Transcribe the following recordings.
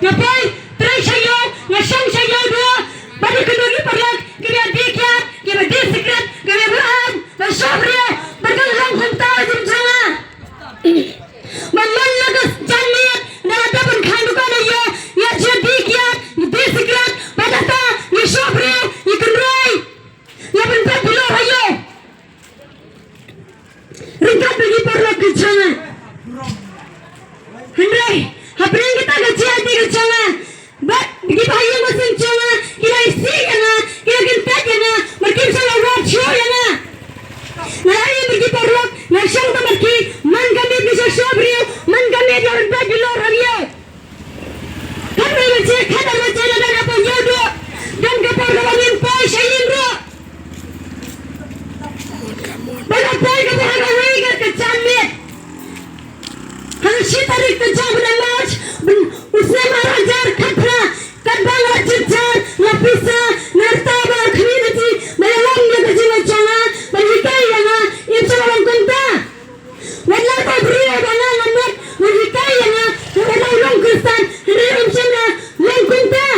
ngapai trai sayo ngasang sayo dua bagi kedua perlak kena dikiat kena disikret kena beraan dan sabria bergelang hunta jum sana mamman lagas janniyat nada pun khandukan ayo ya jadi dikiat disikret badata ni sabria ikan rai ya pun berbilo ayo ringkat bagi perlak ke sana Henry Habring kita gajian di kerjanya, but di bayi mesin cuma kita isi yana, kita gentak yana, mereka salah buat show yana. Nah ini mereka perlu, nasihat kita mereka, man kami bisa show beriu, man kami jangan bagi lor hariu. Kami macam kadar macam ada apa jodoh, dan kepada kalian pay sayin bro. Pada pay kepada kalian kecamit. Hansi tarik kejam berlamat, usai marajar katra, kadang rajar, lapisa, nartaba, community, malam dia kerja cana, berhikai yana, ia salam konta. Walau tak beri yana namat, berhikai yana, walau long kristan, hidup cana, long konta.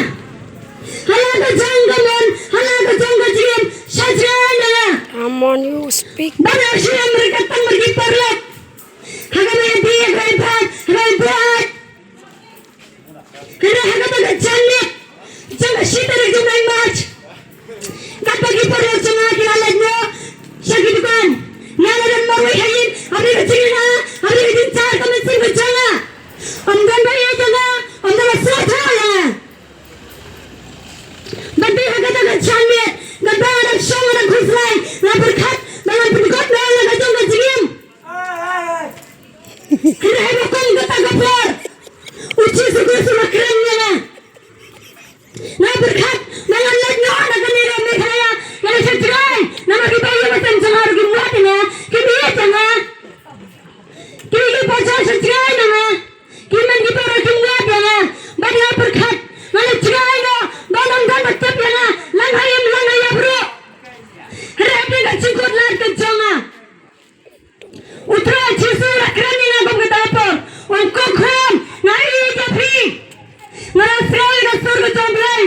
Halah kejanggalan, halah kejanggalan, sajalah. Come on, you speak. Banyak sih mereka tak pergi perlat. Hagamaya dia gaibat, gaibat. Kena hagaman jannah, jannah sita lagi main match. Tak bagi perlu jannah kilalatnya, sakit bukan. Nana dan marwai hayin, abri kecilnya, abri kecil kami singkat jannah. Amdan bayi jannah, amdan selata ya. Bagi hagaman jannah, gabung dan song dan khusrai, berkat dengan berkat dengan kajong kecilnya. Kira bukan kata gapor, uci suku semua kerennya na. Nah berkat dengan lagi orang akan ni ramai kaya, yang sejalan, nama kita yang macam jangan rugi muat na, kini jangan, kini pasal sejalan na, kini kita rugi muat na, banyak berkat, mana sejalan na, banyak dan betul na, langaya bro, rapi kat cikut lad kejangan. Utra Yesus akrani na bangkatapor ungko khom nai japi marasrai na surga jamblai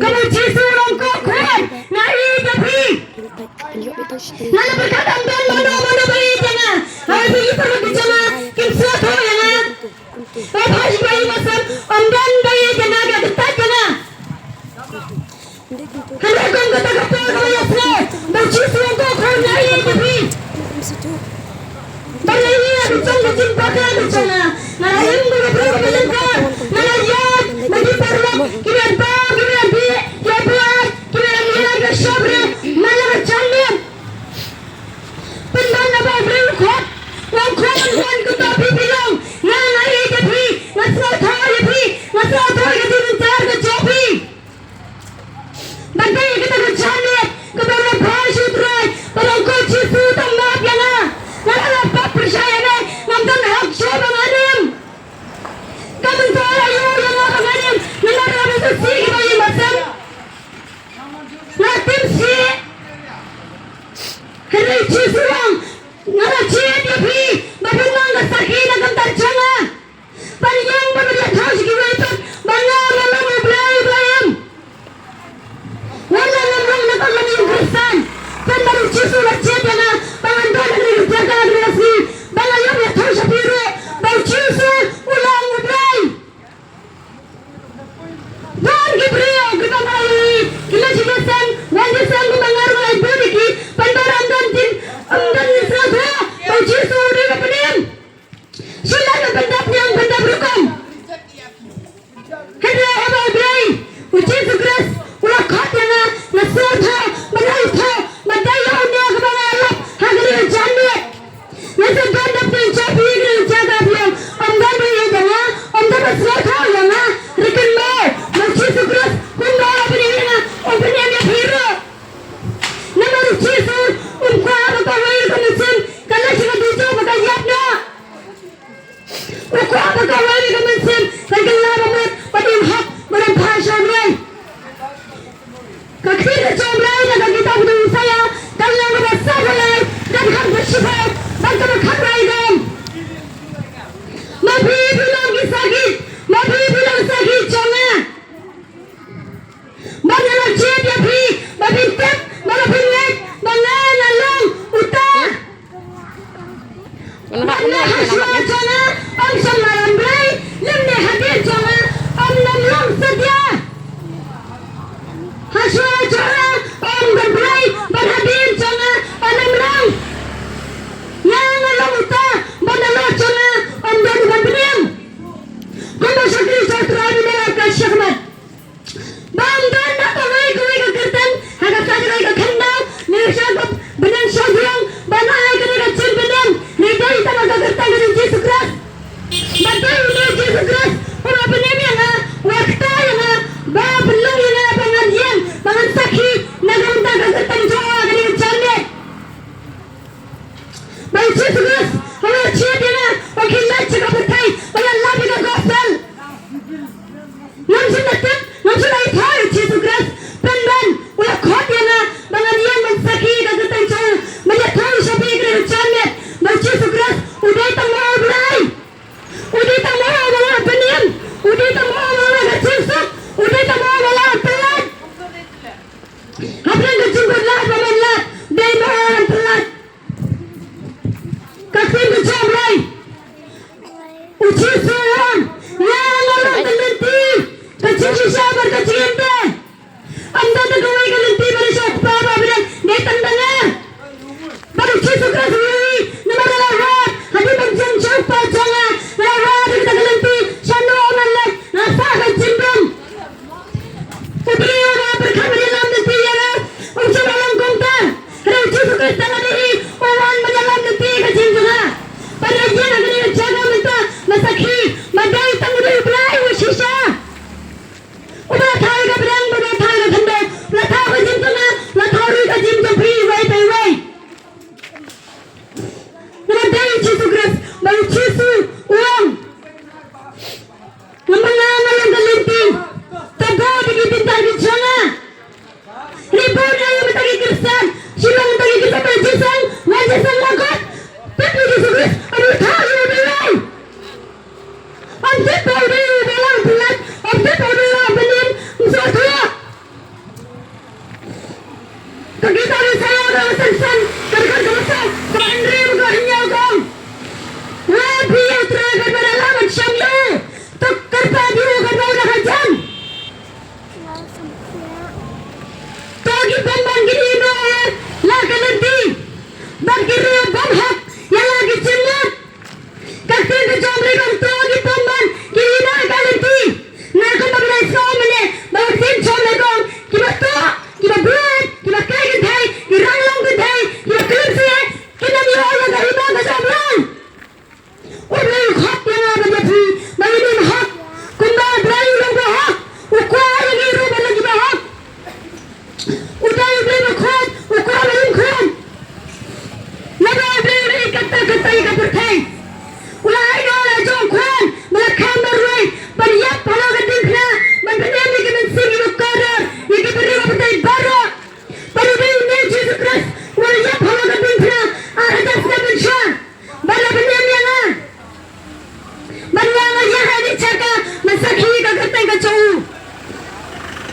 kamu Yesus ungko khom nai japi nana berkata ambil mana bayi jangan harus pergi pergi jangan kimsa tho jangan bahas bayi masam amdan bayi jangan agak dekat jangan kalau kamu kata kapal kamu yasra Yesus ungko khom nai japi Bagi ini bincang bincang pakai bincang. Narayan berapa bincang? Narayan bagi perlu kira bang kira bi kira buat kira ni lagi sabri mana berjalan. Pendan apa beri kuat? Wang kuat kan kita bilang. Nana ini jadi nasab thau jadi nasab thau jadi bincang ke jobi. Bagi kita berjalan kepada bahasa terai. Kalau kau cipu tambah yana. Nana apa percaya ni? Nampak hak siapa menganim? Kamu tahu ayu yang apa menganim? Nana ramai tu si kita ini macam. Natim si. Hari cipu orang. Nana cian dia pi. Bapa nang sakit nak kentar jangan. Panjang berbeza tahu sikit itu. Banyak belayam. Wala namang nakakalim Kristen. Baru Yesus nak cakap na pangan doa dari jaga relasi. Banyak yang tahu sapiro. Baru Yesus ulang ulang. Dan Gabriel kita mulai. Kita cakapkan wajib sang mendengar mulai beriki. Pandaran dan tin amdan Israel. Baru Yesus udah kepedim. Silakan pendap yang pendap rukam. Hendak apa beri? Uji sukses. Ulah khat yang nasir tha, badai tha, badai yang dia kepada Allah. Hagari jannah. Nasa ganda pencap ini jaga biang. Amdan beri jangan, amdan nasir tha jangan. Rikin mau, masih sukses. Kundala beri na, opennya dia hero. Nama uji sur, umko apa kawai kemesin. Kalau cuma tujuh bagai yapna. Umko apa kawai kemesin. Kalau lamat, padim hak, berempah syamrai. Kakira jomrai na kita butuh saya. Kalau yang besar lagi, dan kan bersifat, dan kan rai dong. Mana haswa jona om samaran bray lemne hadir jona om namlang sedia haswa jona om berbray berhadir jona om namlang yang alam uta badala jona om dan berbrim kuno sakri satra ni mera kasyahmat bang dan apa wai ke kertan haga sajrai ke khandau ni syagap benan syagong banai ke kecil benan ni dai tamaga kertan ni Yesus Kristus bagai ni Yesus Kristus ora benemnya na wakta na ba belum na pengajian bangan sakhi nagam ta kertan jawa ni chane bai Yesus Kristus ora chia dia wakil la cakap betai bai Allah bi gospel nam sunat Namsulai thai Yesus Kristus penban ulah khot yana bangalian mensaki kagatan chau manya thai sabi kre chanet ba Yesus Kristus udai tamo blai udai tamo wala penim udai tamo wala gachisuk udai tamo wala pelat hapran gachunglah bamanlah dai mahan pelat kakin gachamrai uchi suan ya wala telenti kecil sabar kecil ente anda tu kau ikan lenti pada siapa babiran netan dana baru Yesus Kristus nama lawat hadi macam siapa jangan lawat kita lenti sanu amalan nasa kecimbang putri orang berkhabar dalam lenti ya unsur dalam kongta kalau Yesus Kristus tangan diri orang mendalam lenti kecimbang pada dia nak kena jaga minta masakhi madai tangguh belai wasisa udah thai ka brang udah thai ka khande la tha ka jim tuna la thori ka jim to free way by way nama dai Yesus Kristus bang Yesus uang namanya yang galinti tabo di pintar di sana ribu yang mentari Kristen silang mentari kita berjisang wajah lagot tapi Yesus Kristus aduh thai by way ante pawdi belang bulat ante pawdi benin musuh kita ni saya orang sensan kerja dosa kerandri mengahnya kau wabi yang terakhir berdalam macam lu tak kerja dia kerja udah hajan tadi pemban gini doa lah kelenti berkiri berhak yang lagi cemut kasih kecomri kau tadi pemban gini dah kelenti nak kau tak boleh somene bawa sin somene kau kita tak kita buat kita kaya kedai kita long kedai kita kerja kita ni orang dari mana sampai orang hak yang ada di bagi ni hak kumba berani orang hak ukuran lagi rumah lagi hak udah beli makan ukuran lagi makan nama beli kata ikan berkai ulah ada lah jongkwan melakam berway beriak palau kedingna mengenai ni kita sini berkarar ini beri apa baru baru ini Yesus Kristus beriak palau kedingna ada sesuatu syar bala benyamnya na banyak yang ada cakap masakhi kagatan kacau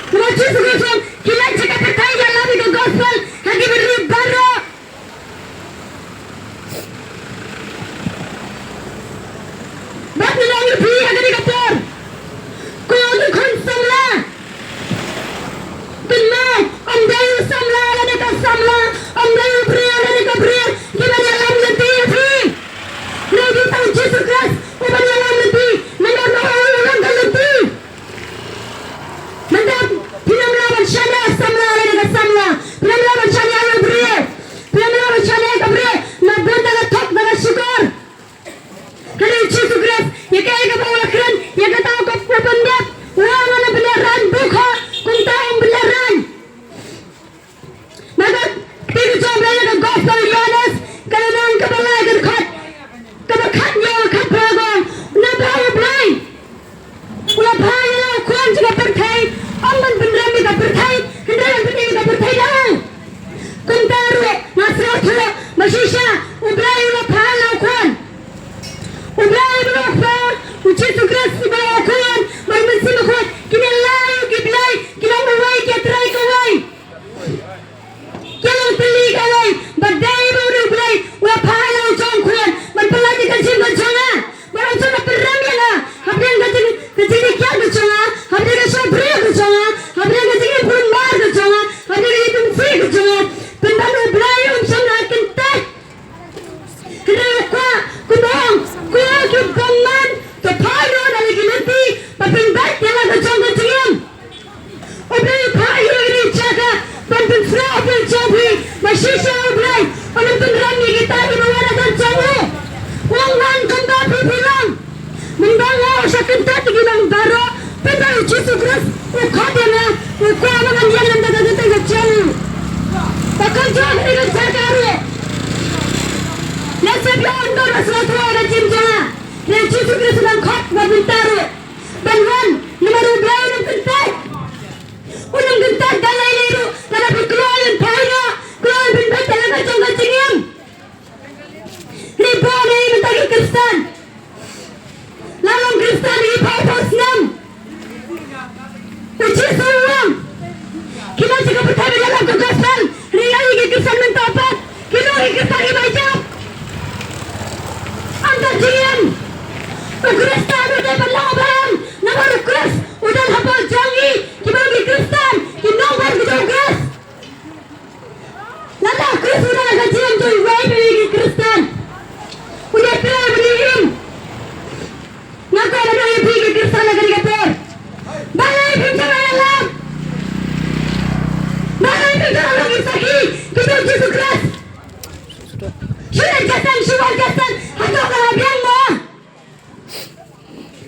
nama Yesus Kristus kita cakap berkai yang lebih ke gospel lagi beri baru bapak bilang lebih ada di kapur kau tu konsamla benar amdai samla ada ke samla amdai beri ada ke beri kita jalan lebih lebih lebih tahu Yesus Kristus kita jalan lebih menor orang lebih mendap film lawan syada samla ada ke samla film lawan syada ada beri film lawan syada ke beri nak benda tak dengan syukur kalau Yesus Kristus ya kaya ke bawah keren ya untuk Rasulullah dan Cimjala. Dan Yesus Kristus dan khot và bintaro. Banwan numero 2 ng kentat. Unang kentat dalay lero kada keluar yang paina. Keluar bintat talaga jangka cingim. Ribu ni mentagi Kristen. Lalong Kristen ni paipos nam. Uci suwang. Kita jika bertabi dalam kekuasaan. Ria igi Kristen mentapat. Kita igi Kristen ibajab. Anda jingim. Kristen udah berlawan. Nama Kristen udah hafal jangi. Kita igi Kristen. Kita nomor kejauh Lada Kristen udah agak jingim. Joy way igi Kristen. Udah pilih beriim. Ngaku ada yang igi Kristen agar dikapur. Balai bincang alam. Balai bincang alam isaki. Kita Yesus Kristus. Sudah jasan, sudah jasan. Atau kalabian mo.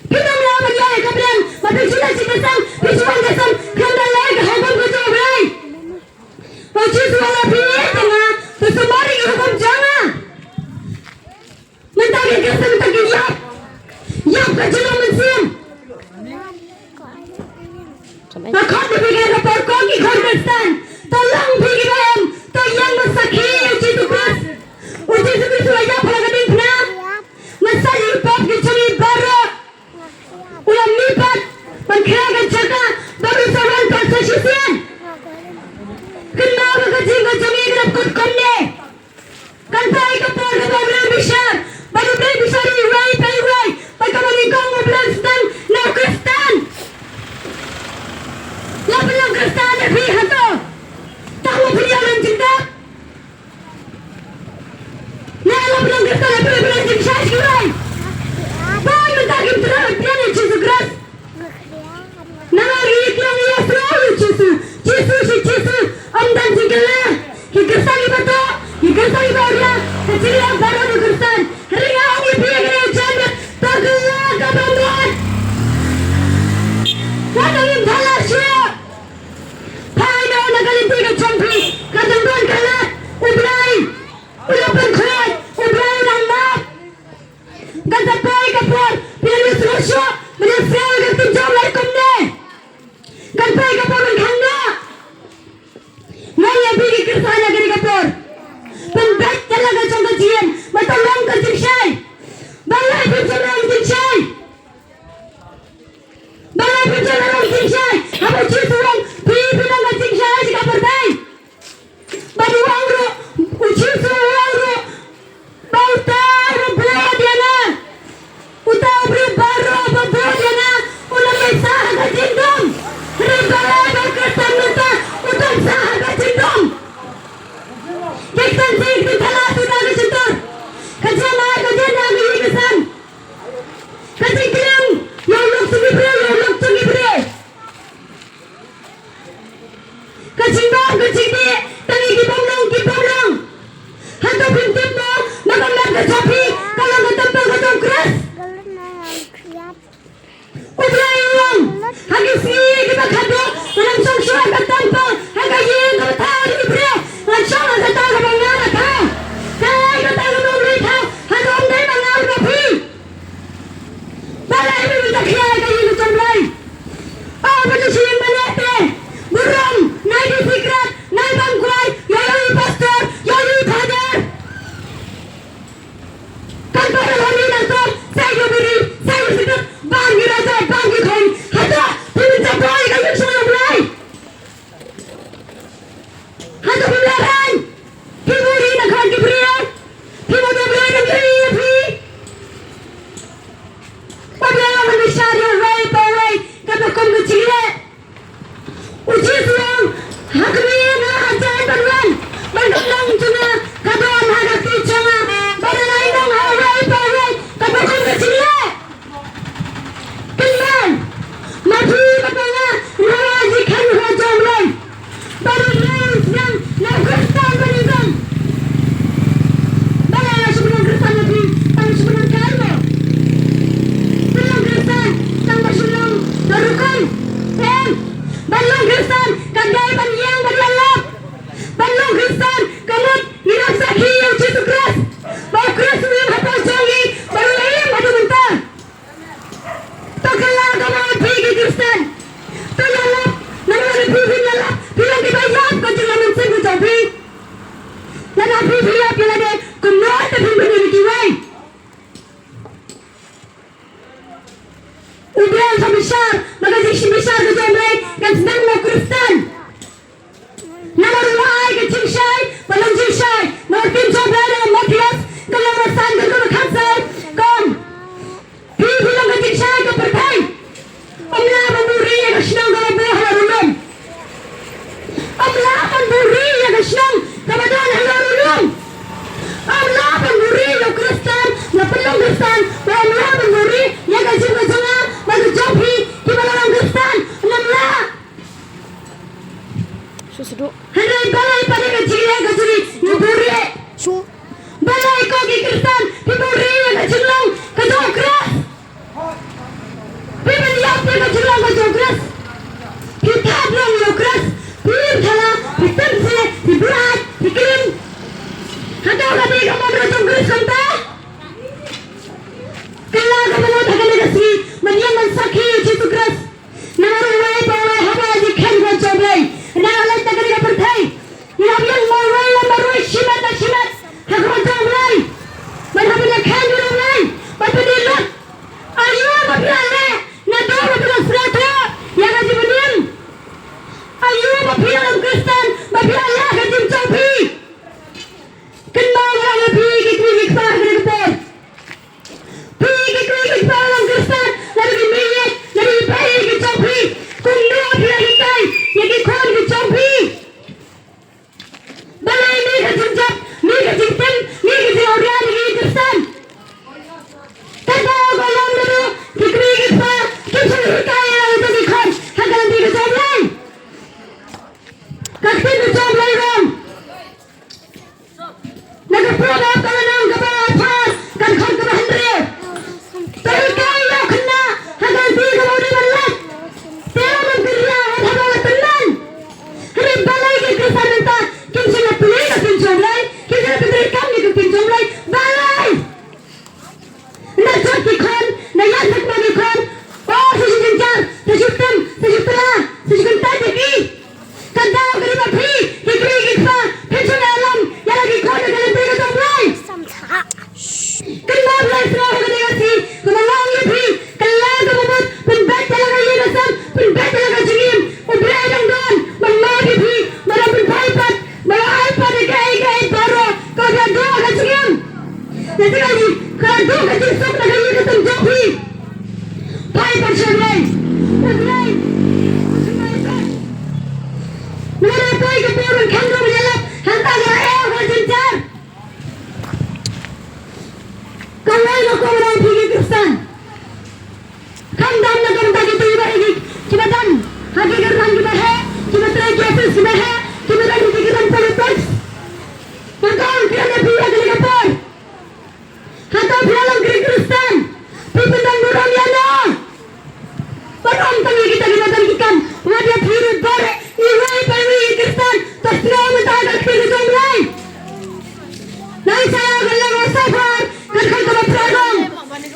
Kita melawan dia kemudian. Maka sudah jasan, sudah jasan. Kita lagi hukum kejauh berai. Yesus wala pilih tengah. Tersemari hukum jangan. Mentagi Kristen mentagi yap. Yap kejauh mensim. Akak dipikir kapal koki Kristen. Tolong pikiran. Tolong masaki uji tugas. Uji tugas wajah pelagatin pena. Masa yurpap kecuri baru. Ulam lipat. Menkirakan caka. Baru sawan kasasian. Kenapa kecing-kecing ikrap kut konde. Kantai kapal kapal besar. Baru besar iwai paiwai. Pagkamanikong ublan sedang. Now Kristen. Lapan Kristen lebih hantu. Tahu perjalanan cinta. Nah, lapan Kristen lebih berlanjut syah syurai. Bahan mentagim terhadap pian Yesus Kristus. Nama riik yang ia selalu Yesus. Yesus. Amdan jinggalah. Kristen ibato. Kristen ibadah. Kecilian baru di Kristen. Ringan ibi yang jangan. Tagelah kabangan. Kadangin balas syurai. Paano nagalinti ka champi? Kadanggan kalat. Ubray. Ulapan kulat. Ubray ng map. Gantapay kapor. Pinalis rasyo. Minasyaw ng tinjong lay kumne. Gantapay kapor ng hanga. Ngayon bigi Kristana gani kapor. Penbet talaga siyang gajiyan. Matalong ka singsay. Balay pinsalang singsay. Balay pinsalang singsay. Apa cisuang. Pinang gasing siya si kapatay. Baduang ro, uciso ro, bauta ro dia na. Uta bro baro babo dia na. Ulang may sa gasing dong. Rebala besar, magazine besar ke jomlay, kan sedang mau Kristen. Nama rumah ke cincai, belum cincai, mau tim jomlay dengan motias, kalau masan dan kalau kansai, kom. Pi bilang ke cincai ke pertai. Amla memburi yang kesenang kalau buah larulum. Amla memburi yang kesenang kemudian larulum. Amla memburi yang Kristen, yang belum Kristen, amla memburi yang kecil-kecilnya, bagi jopi di dalam Kristen, amla. Susu Hendak balai pada kecil yang memburi. Su. Balai kau di Kristen, memburi yang kecil keras. Pimen lihat dia kejelang keras. Kita belum keras. Pimen kalah, hitam sih, diberat, dikirim. Atau kami kamu beracun keras sampai. Kalau kamu mau tak negasi, mendiam mensaki itu keras. Namun mulai bawa haba dikan beracun lagi. Nah oleh tak kena bertai. Yang mulai lembaru simat. Hak beracun lagi. Berhabisnya kan dulu lagi. Berpedilut. Ayo berpilih. Nado berpilih serata. Yang haji benim. Ayo berpilih Kristen. Berpilih haji Jopi. Kenal yang lebih gigit parah dari kepor. Gigit parah Kristen. Lebih minyak. Lebih baik gigit Jopi. Kundu berpilih hitai. Yang ikon gigit Jopi. Balai ini gigit jap. Ini gigit tim. Ini gigit orang gigit Kristen. Tahu golong dulu. Gigit parah. Kita hitai yang itu ikon. Hakan gigit Jopi. Kakti gigit Jopi dong. Nagapura kalau nang kapal kan kau kebahagiaan. Terkai yang kena akan tiga orang berlat. Tiada menggerak atau tenan. Hari balai ke Kristen entah kimsi nak pilih ke pinjam lay, kimsi nak berikan ke pinjam lay balai. Nak jati kon, nak yasak bagi kon. Oh sejuk gencar, sejuk tem, sejuk terang, sejuk gentar jadi. Kandau kerana pi, hikri hikfa, pinjam alam, yang lagi kon nak kena beri ke jomlay. Kenal lah serah negasi, kemenang lebih, kelah kemamut, penbat dalam air asam, penbat dalam kacingin, ubray yang don, menang lebih, merah penpaipat, merah pada gay baru, kau dah dua kacingin. Nanti lagi, kalau dua kacing sok nak kaya ketemu Jopi, paipat syarlay, ubray, merah pay keporun kandung menyalap, hantar gaya berjencar. Kawai nak kau orang pergi Kristen. Kandang nak kau tak kita ibarat lagi. Cuma dan hakikat orang kita hai. Cuma terakhir kita semua hai. Cuma lagi pikiran politik. Maka kerana pihak kali kapal. Atau dalam Kristen. Pimpinan orang yang ada. Orang tangi kita ikan. Wadia biru bare. Iwai pergi Kristen. Terserah mentah kita jomlay. Nai saya kalau masafar. Kerana kalau perang,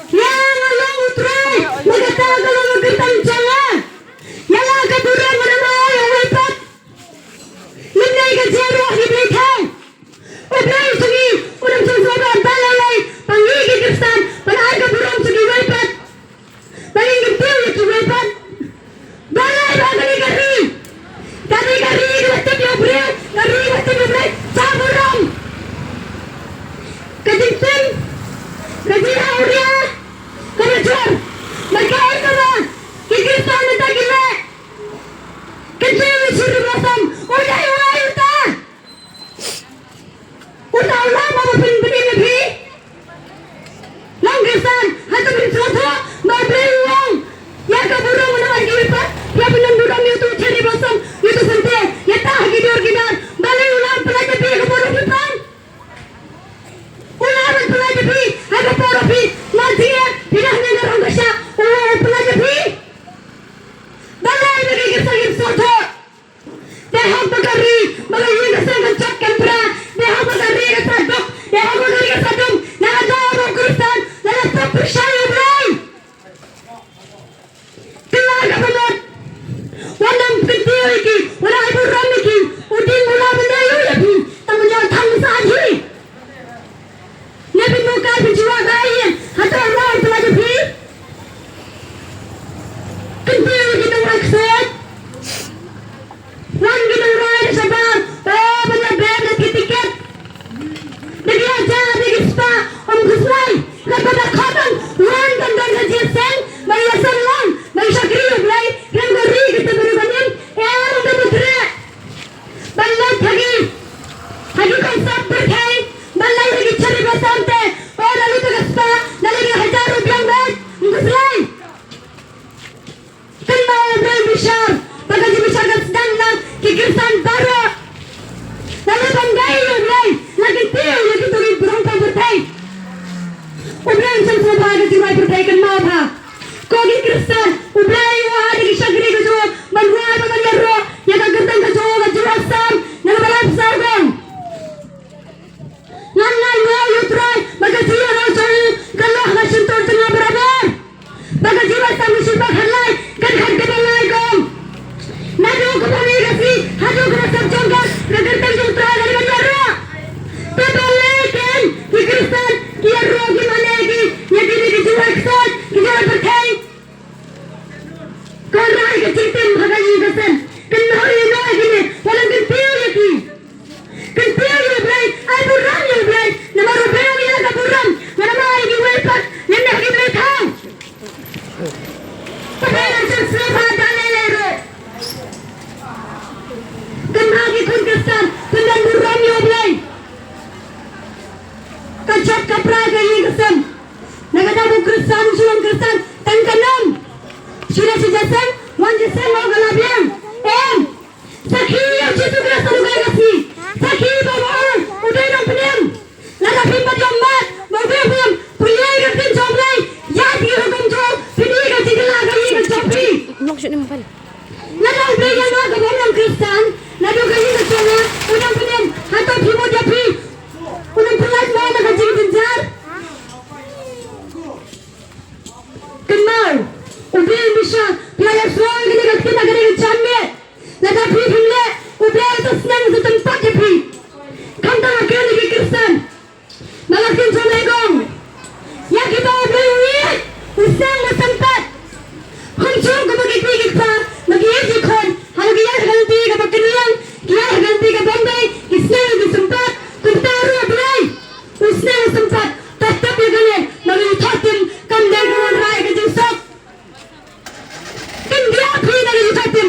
yang alam utrai, mereka kalau berkaitan jangan, yang agak buram mana yang hebat, mana yang jauh di belakang, orang segi, orang sesuatu balai, panggil Kristen, panggil agak buram segi hebat, panggil kecil segi hebat, balai panggil kari, kita dia beri, kari kita beri, caburam, kecil. Kecil Auria, kerajaan, mereka itu Kristen itu gila. Kecil suruh belasam, udah. Udah mau beri lebih. Lang Kristen, hanya beri sesuatu, mau beri uang. Ya kaburung mana lagi lipat, ya benar durang itu cari belasam, itu santai. Ya tak gidur, balik ulang pelajar dia kaburung lipat. Ulang pelajar dia. Ada poropi, nantinya tidak hanya orang besar, orang pelajar bi. Balai bagi kita soto. Deham pegari, balai kita sangat cakap pera. Deham pegari kita dok, deham pegari kita dong. Nak ada orang Kristen, nak ada percaya balai. Kelar kapan? Wanam kecil lagi, wanam ibu ramai lagi, udin Ubray ang baga tiwai pertaikan mabha. Kogi Kristen, ubray wahad di syagri kejo, manhuai pagaliaro, yang kagentang kejo, kejo asam, nagabalap sargong. Ngangai mau yutrai, bagasiya rosol, galah nasuntor tengah berabar. Bagasiya sami subah halai, kan kebalai gom. Nadu kepani kasi, hadu kerasam jongga, kagentang jutra dari bandara. Terbalikan, di Kristen, kia rogi manegi, yang kini kejual kesat, kejual berkai. Korai kecintim hagayi kesan, kenari noai gini, walang kentil yaki. Kentil yu bray, ay buram yu bray, nama rupeo yu laga buram, nama ay giwepat, nendah giwetang. Padayan seslepa dalelero. Kenagi kun kesan, pendan buram yu bray. Kacap kapra gayi kesan, nagadabu kesan, sulang kesan, tangkanam. Sudah sejasan, wan jasan mau galabiang. Sakhi yang jitu kerasa luka kasih. Sakhi bawa, udah yang penyam. Lada pimpat yang mat, mau berpem. Punyai kertin jomlai, ya di hukum jom. Pini kerja gelar gayi kecopi. Maksudnya apa? Lada ubay yang nak kebolong Kristen. Lada gayi kecona, udah penyam. Atau pimo japi. Udah pelat mau nak kerja genjar. Kenal. Ubay bisa pelajar soal gini kita gini kecamnya. Lada pi himle ubay itu senang itu tempat ya pi. Kanta makan lagi Kristen. Malakin Assalamualaikum. Ya kita ubay uwi. Usang masampat. Hancur ke bagi kita. Bagi jikon. Halu dia ganti ke bakinian. Dia ganti ke Bombay. Isnang di sempat. Tentaru ubay. Usang sempat. Tetap ya gani. Bagi tatim kandai kawan raya ke jinsok. Dia api dari jutaan,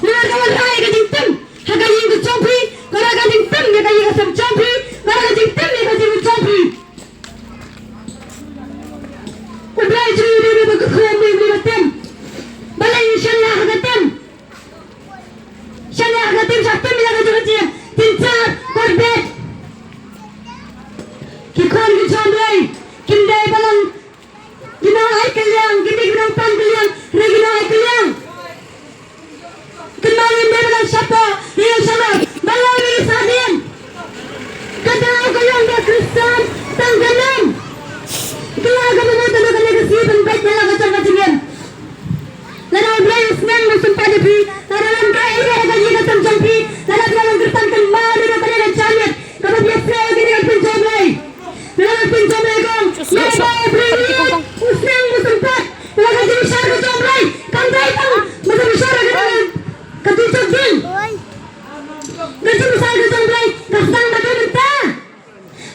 nara kawan raya kejintam, hagayin kecompi, kara kejintam, hagayin kesam compi, kara kejintam, hagayin kecompi. Ubay curi diri berkukuh menggunakan, balai insyaallah hagatam, insyaallah hagatam syaitan bila kerja tincar korbet, kikon kecompi, kindai balang. Ginawa ay kaliang, hindi ginawa pang kaliang, reginawa ay kaliang. Kenalin dia dengan siapa? Dia sama. Malam ini sadian. Kadang kaliang dia Kristen, tanggalan. Itulah kamu mau tahu kan negasi penbaik dalam kacang-kacangan. Lada ubay usman musumpa depi, lada lam kaya ini ada jika samcampi, lada dalam kertan kemar dengan kalian camit. Kalau dia selalu gini kan penjomlai. Lada penjomlai kong. Lada ubay usman musumpat, lada jadi syar kejomlai. Kantai kong, masa besar kejomlai. Ketujuh bin. Gaji besar kejomlai, kasang batu mentah.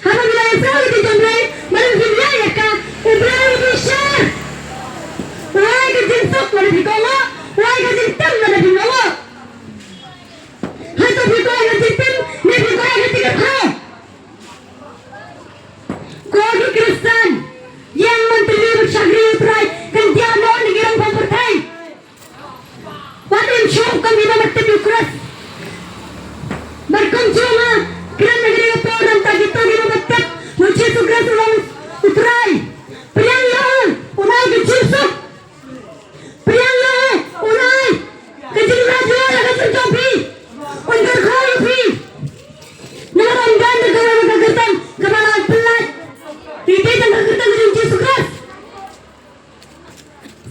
Apabila yang selalu kejomlai, malam hidupnya ya kak, ubay besar. Wahai kejinsok mana dikomo, wahai kejintam mana dikomo. Hantu dikomo kejintam, ni dikomo ketiga kau. Kogi Kristen yang menteri bersyagri utrai kan dia mau negirang pempertai. Wadim syuk kami nama tepi keras. Berkunjung kira negeri apa dan tak kita di membetek muci sukres ulang utrai. Priang yang unai kejinsok. Priang yang unai kejinrak jual kejin topi. Untuk kau pi. Naramdan negara kegertan kepala pelat. Tidak dan kegertan kejin sukres.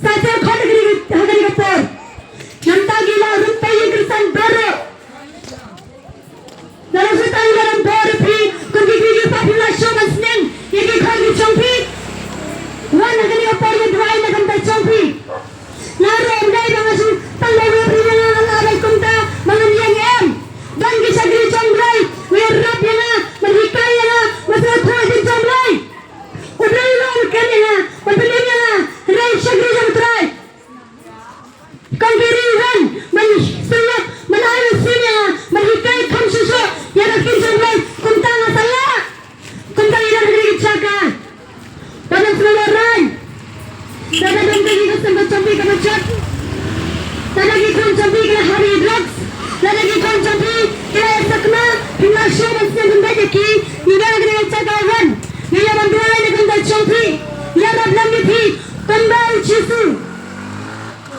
Saya kau negeri kapor. Nampak gila rumpai Kristen baru. Dalam setan dalam baru pi. Kunci populasi masneng. Yang kau dicompi. Wan negeri kapor yang dua ini akan tercompi. Nara umday bangasu tanggawi priya alai kumta manganiang em. Dan kisah giri comblai. Wirrap yang merhikai yang masalah tuai di comblai. Ubray long kan yang berpelim yang rai syagri yang terai. Kangkiriwan mensulap menaruh sini merhikai kam susu yang akhir comblai kumta masalah. Kumta yang negeri kecaka. Pada seluruh rai. Dada dompet kita sempat compi ke macet. Dada kita compi ke hari drugs. Dada kita compi ke sakna. Hingga show masih benda jadi. Hingga negeri kecakawan. Ia banduai na kanda chompi. Ia rablam ni pi. Kambal chisu.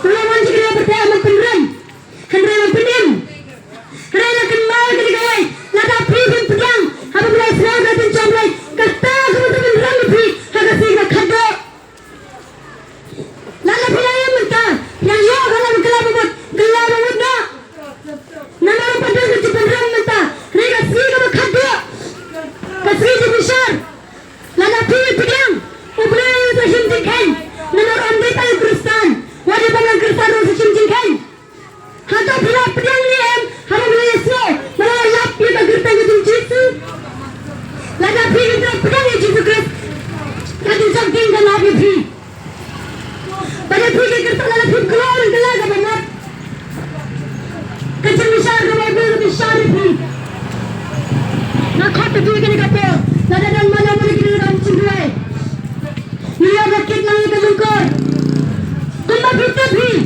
Ulaman jikira bertaya mempenram. Hendra mempenim. Rela kembal ke digawai. Lada pi pun pedang. Apa mulai serang dan chomplai. Kata kemudian ram ni pi. Haga siga khaddo. Lala pilaya mentah. Yang yo kalau gelap buat gelap buat na. Nama padang ke penram mentah. Rela siga khaddo. Kasih je besar. Lala pilih pedang. Ubray sa simjingkan. Nama ramai tayo Kristan. Wadi panang Kristan sa simjingkan. Hato pilih pedang ni em. Hama mulai esok. Malah lap kita gertang itu Yesus. Lala pilih pedang ni Yesus Kristus. Kadu jangking dan nabi pilih. Pada pilih gertang lala pilih keluar keluar ke benar. Kecil besar ke mobil besar pilih. Nak kata pilih kini kata. Lada dan mana boleh kini dalam cingguai. Ia rakit langit kelungkur. Kumba pita pilih.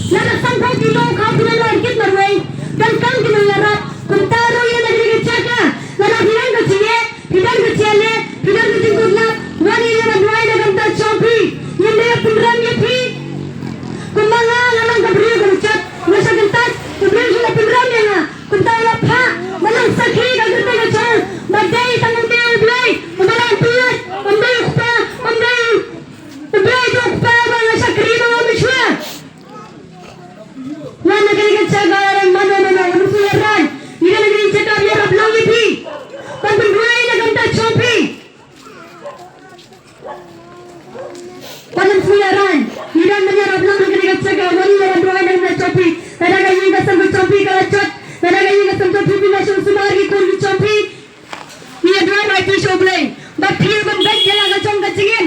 Lada sangkau kilo kau pilih rakit marwai. Dan kang kilo yarat. Kumtaro ia negeri kecaga. Lada bilang kecil. Bilang kecil. Bilang kecil kurna. Wani ia manuai dalam tak chompi. Ia dia penram ia pilih. Kumanga lalang kabrio kerucat. Masa gentat. Kabrio sudah penram dia na. Kumtaro lapha. Malang sakhi kaget kecil. Badai tanggung dia ulai. Malang piat. Umbai ukpa. Umbai ukpa. Bang sakri bang mishwa. Wana negeri kecaga orang mana urusan. Ia negeri kecaga biar ablang ipi. Penduai nak tak chompi. Paling sularan. Ia menyerap ablang negeri kecaga. Wani orang doai nak tak chompi. Ada kaya yang kasam chompi kalacot. Ada kaya yang kasam chompi binasum sumari kun chompi. Ia doai mai pisau blay. Bakhir bandai jalan kacang kacingin.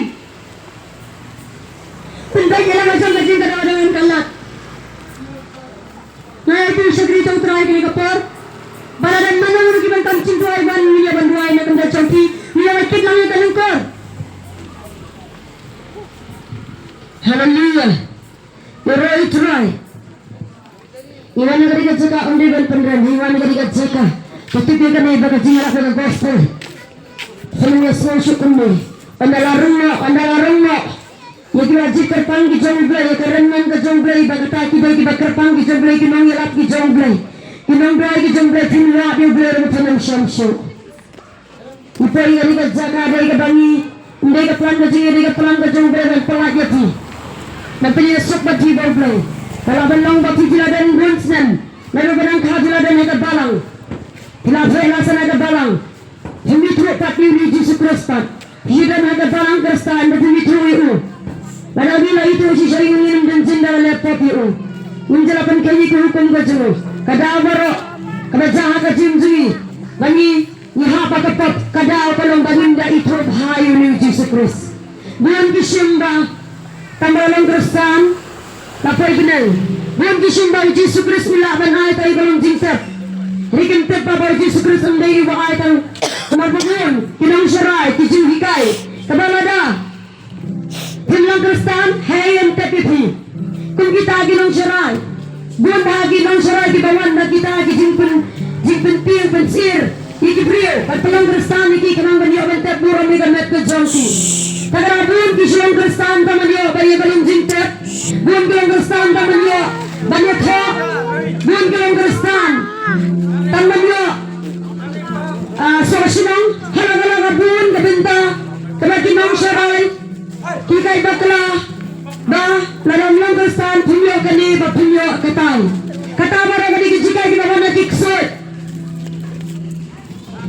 Bandai jalan kacang kacing kadang dengan kalat. Nah itu segeri tahu terakhir kini kapor. Baladan mana orang kita kancing tuai ban ia banduai nak kena chompi. Ia wakit langit kalungkor. Hallelujah. Berai try. Iwan negeri keceka undi ban penran. Iwan negeri keceka. Ketika kami berkecing arah dengan gospel. Semuanya syukur ni. Andalarungna. Ia wajib kerpang ki jongblay. Ia kerenman ke jongblay. Bagata kibai kerpang ki jongblay. Kinong yelap ki jongblay. Kinong dry ki jongblay. Tinlap ki jongblay. Rumutanam syamsyu. Ipa ia ni keceka. Ada ika bangi. Unda ika pelan kecing. Ada ika pelan ke jongblay. Dan pelak yati. Nampaknya sok bati jongblay. Kalau benang bati jiladan gunsnan. Lalu benang kah jiladan ika balang. Hilafai lasan ada balang. Himitru pati ni Yesus Kristus. Hidan ada balang Kristus. Himitru itu. Pada bila itu si sering mengirim dan cinta laptop itu. Menjelapan kaya itu hukum kejauh. Kada awaro. Kada jahat kecimjui. Bagi nyahapa kepat. Kada awalong baginda itu bahayu ni Yesus Kristus. Bukan kisimba. Tambalang Kristus. Lapay benang. Bukan kisimba Yesus Kristus. Milaban ay tayo kalong jingtap. Rikin tepa pada Yesus Kristus mendai bahai tang kemabuan kinang syarai kijing hikai kabalada himlang Kristan hayam tepipi kum kita ginang syarai buan bahagi nang syarai di bawah na kita kijing penting pensir iki brio pelang Kristan iki kinang banyo bentep pura mega met ke jongsi kagarabun kislang Kristan tamanyo bayi balung jingtep buan kilang Kristan tamanyo banyak hok buan kilang Kristan tamanyo sosinang halang-halang abun kabenta kabagi mang syarai kikai bakla ba lalang Kristan punyo kani ba punyo katay katabara kani kijikai ginawa na kiksot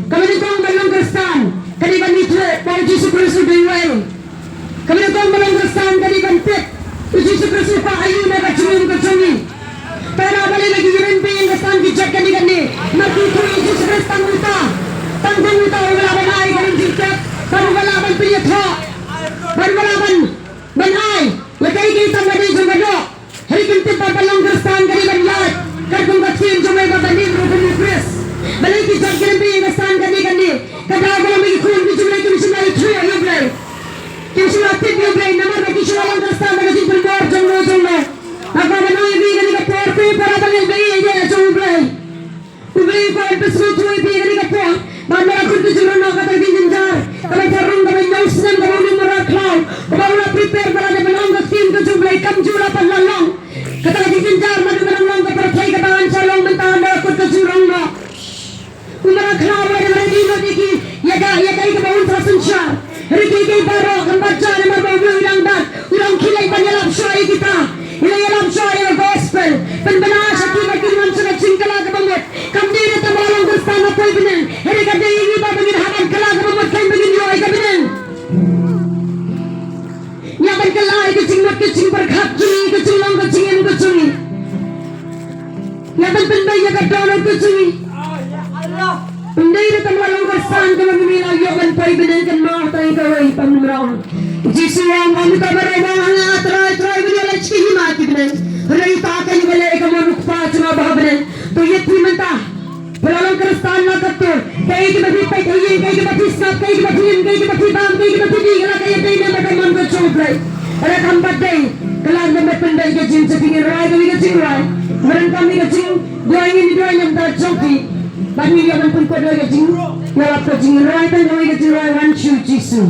kami nitong balang Kristan kani ba nitwe para Yesus Kristus diwail kami nitong balang Kristan kani bantit Yesus Kristus pa ayun na kachumim kachumi para bali lagi yirin ping Kristan kijak kani matutuloy Yesus Kristus tanguta tanggung uta walaban ay kanang jingkat baru walaban pilit ho baru walaban banay lakay kita madi jumado hari kinti papalang Kristan kani banlat karkong kaksin jumay babanin rupin ni Chris balay kijak kinang Kristan kani kadawa lang may ikun kijumay kimisumay triya yublay kimisumay tip yublay namar na kisumay lang Kristan magasin pulmor jumno agbabanay kani kaporpi para bangay bayi ay jublay ubay pa episode 2 kani kapor Bandar aku tu cuma nak kata binjar. Kami sarung kami nyausan kami lumurah klau. Kami ulah prepare pada menang ke tim ke jumlah kam jula panlalong. Kata lagi kenjar madu menang ke percaya ke bahan salong mentanda akut ke jurang no. Umrah klau pada mereka ino diki. Ya kai ke bawah terasan syar. Riki kai baro kan baca nama bawa ulang dat. Ulang kilai banyalam syai kita. Ilayalam syai gospel. Penbenar syaki makin mansulah cingkala ke bamut. Kami ni tamalong kerstana poi benang. Hari kata ini bawa begini haban kala ke bamut kain begini loai ke benang. Nyaban kelai ke cingmat ke cing berkat cungi ke cinglang ke cingin ke cungi. Nyaban pendai ke download ke cungi. Pendai ni tamalong kerstana ke memilih yaban poi benang kan mau tayi kawai pamrong. Jisu yang kami kabarai bawah try begini lagi himati benang. Hari tak akan boleh kamu rukpa cuma bahawa benang. तो ये थी मनता बलालों करस्तान ना करते कहीं की बच्ची पैठिये कहीं की बच्ची स्नाप कहीं की बच्ची कहीं की बच्ची बाम कहीं की बच्ची दिगला कहीं कहीं ने मत मन को चोट रही अरे हम बच्चे कलाक में पंडे के जिन से पिंगे राय कभी के चिंग राय मरण कमी के चिंग गोइंग इन ड्राइंग हम दा चौकी बाद में ये अपन पुन को के चिंग या आपका चिंग राय तन गोइंग के चिंग राय वन शू जीसु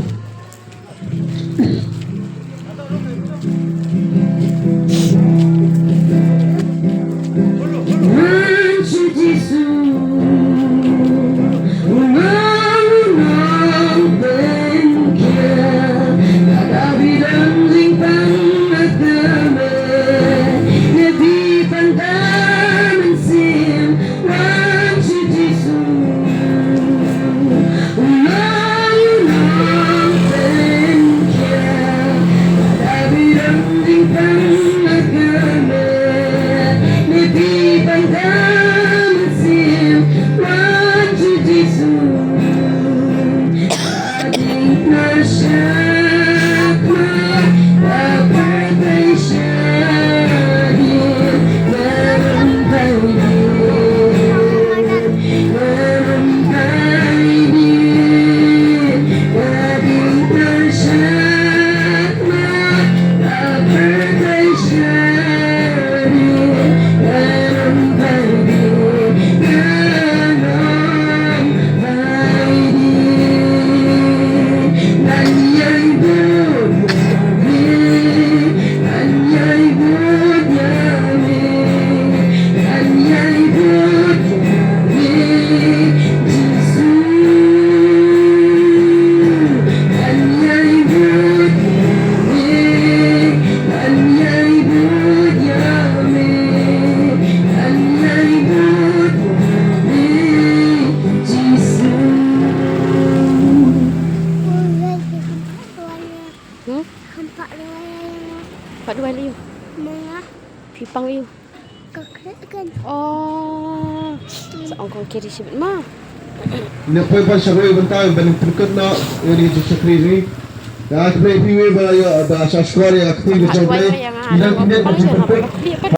Pak Dua Liu. Mga Pipang Liu. kakrekan. Oh. Sa kong kiri sibit ma. Napoy pa siya rin tayo, baling pagkat na yun yung sa krizi. Dahil may piwi ba yung sa square yung aktibo sa play. Ilang kinit pa siya pagkat.